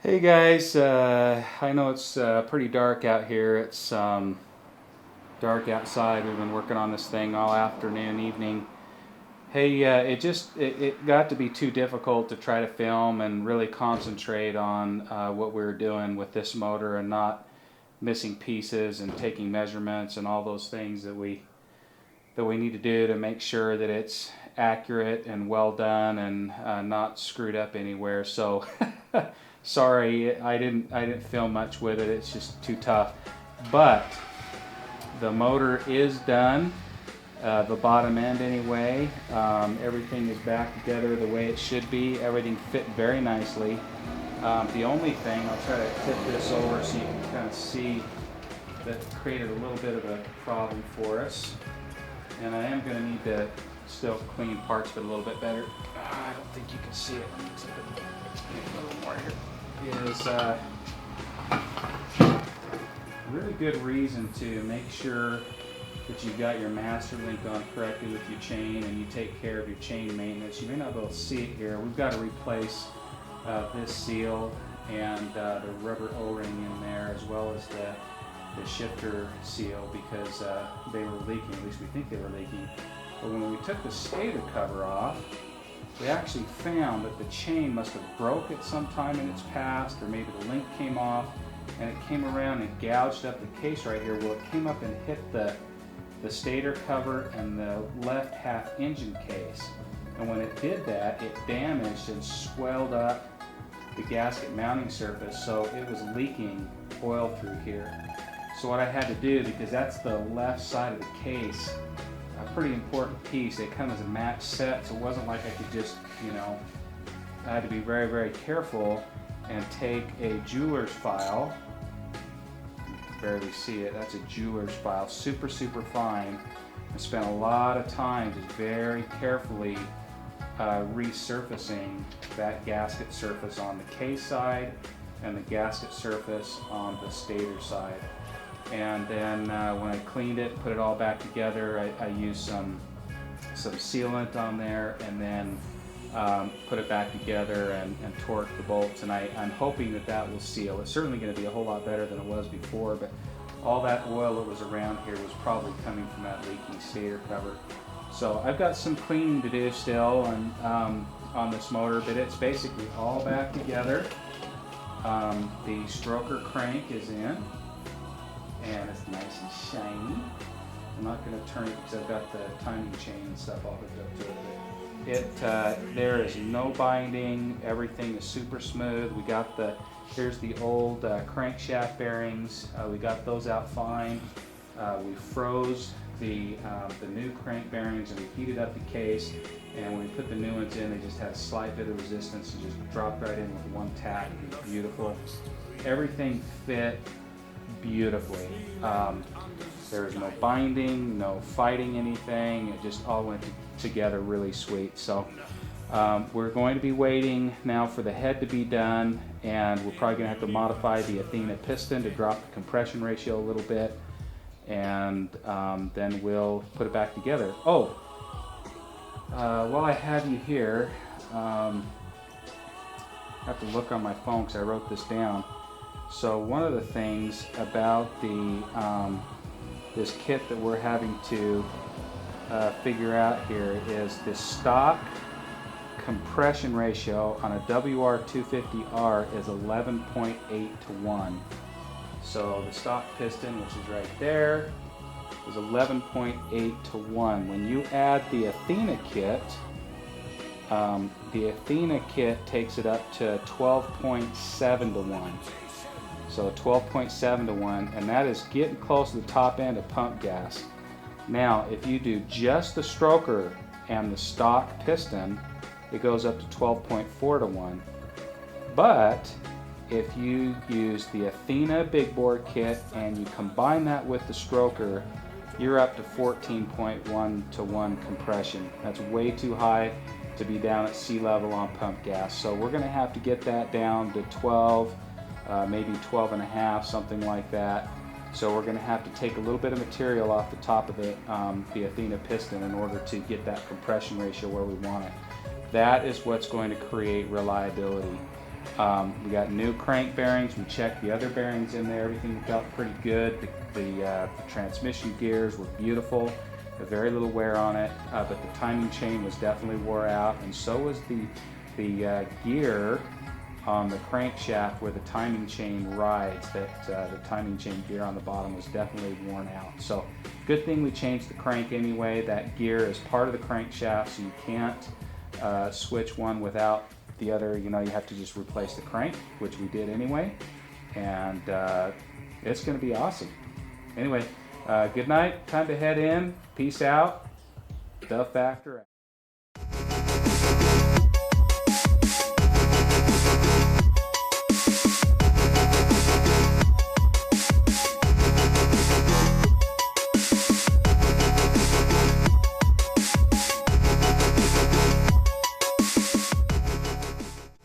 Hey guys, I know it's pretty dark out here. It's dark outside. We've been working on this thing all afternoon, evening. Hey, it got to be too difficult to try to film and really concentrate on what we were doing with this motor and not missing pieces and taking measurements and all those things that we need to do to make sure that it's accurate and well done and not screwed up anywhere. So sorry, I didn't film much with it. It's just too tough. But the motor is done. The bottom end anyway. Everything is back together the way it should be. Everything fit very nicely. The only thing, I'll try to tip this over so you can kind of see that created a little bit of a problem for us. And I am going to need to still clean parts of it a little bit better. I don't think you can see it. Let me tip it a little more here. Is a really good reason to make sure that you've got your master link on correctly with your chain and you take care of your chain maintenance. You may not be able to see it here. We've got to replace this seal and the rubber O-ring in there, as well as the shifter seal, because they were leaking. At least we think they were leaking. But when we took the stator cover off, we actually found that the chain must have broke at some time in its past, or maybe the link came off and it came around and gouged up the case right here. Well, it came up and hit the stator cover and the left half engine case. And when it did that, it damaged and swelled up the gasket mounting surface, so it was leaking oil through here. So what I had to do, because that's the left side of the case, a pretty important piece, they come as a match set, so it wasn't like I could just, I had to be very, very careful and take a jeweler's file. You can barely see it, that's a jeweler's file, super, super fine. I spent a lot of time just very carefully resurfacing that gasket surface on the case side and the gasket surface on the stator side. And then when I cleaned it, put it all back together, I used some sealant on there, and then put it back together and torqued the bolts. And I'm hoping that will seal. It's certainly going to be a whole lot better than it was before, but all that oil that was around here was probably coming from that leaking stator cover. So I've got some cleaning to do still on this motor, but it's basically all back together. The stroker crank is in, and it's nice and shiny. I'm not going to turn it because I've got the timing chain and stuff all hooked up to it. There is no binding. Everything is super smooth. We got here's the old crankshaft bearings. We got those out fine. We froze the new crank bearings and we heated up the case. And when we put the new ones in, they just had a slight bit of resistance and just dropped right in with one tap. It was beautiful. Everything fit beautifully. There was no binding, no fighting anything. It just all went together really sweet. So we're going to be waiting now for the head to be done, and we're probably going to have to modify the Athena piston to drop the compression ratio a little bit, and then we'll put it back together. Oh, while I have you here, I have to look on my phone because I wrote this down. So one of the things about this kit that we're having to figure out here is the stock compression ratio on a WR250R is 11.8 to 1. So the stock piston, which is right there, is 11.8 to 1. When you add the Athena kit takes it up to 12.7 to 1. So 12.7 to 1, and that is getting close to the top end of pump gas. Now, if you do just the stroker and the stock piston, it goes up to 12.4 to 1. But if you use the Athena big bore kit and you combine that with the stroker, you're up to 14.1 to 1 compression. That's way too high to be down at sea level on pump gas. So we're going to have to get that down to 12, maybe 12 and a half, something like that. So we're going to have to take a little bit of material off the top of the Athena piston in order to get that compression ratio where we want it. That is what's going to create reliability. We got new crank bearings. We checked the other bearings in there. Everything felt pretty good. The transmission gears were beautiful. Very little wear on it, but the timing chain was definitely wore out, and so was the gear on the crankshaft where the timing chain rides. That the timing chain gear on the bottom was definitely worn out. So good thing we changed the crank anyway. That gear is part of the crankshaft, so you can't switch one without the other. You know, you have to just replace the crank, which we did anyway, and it's going to be awesome. Anyway, good night. Time to head in. Peace out. The Factor out.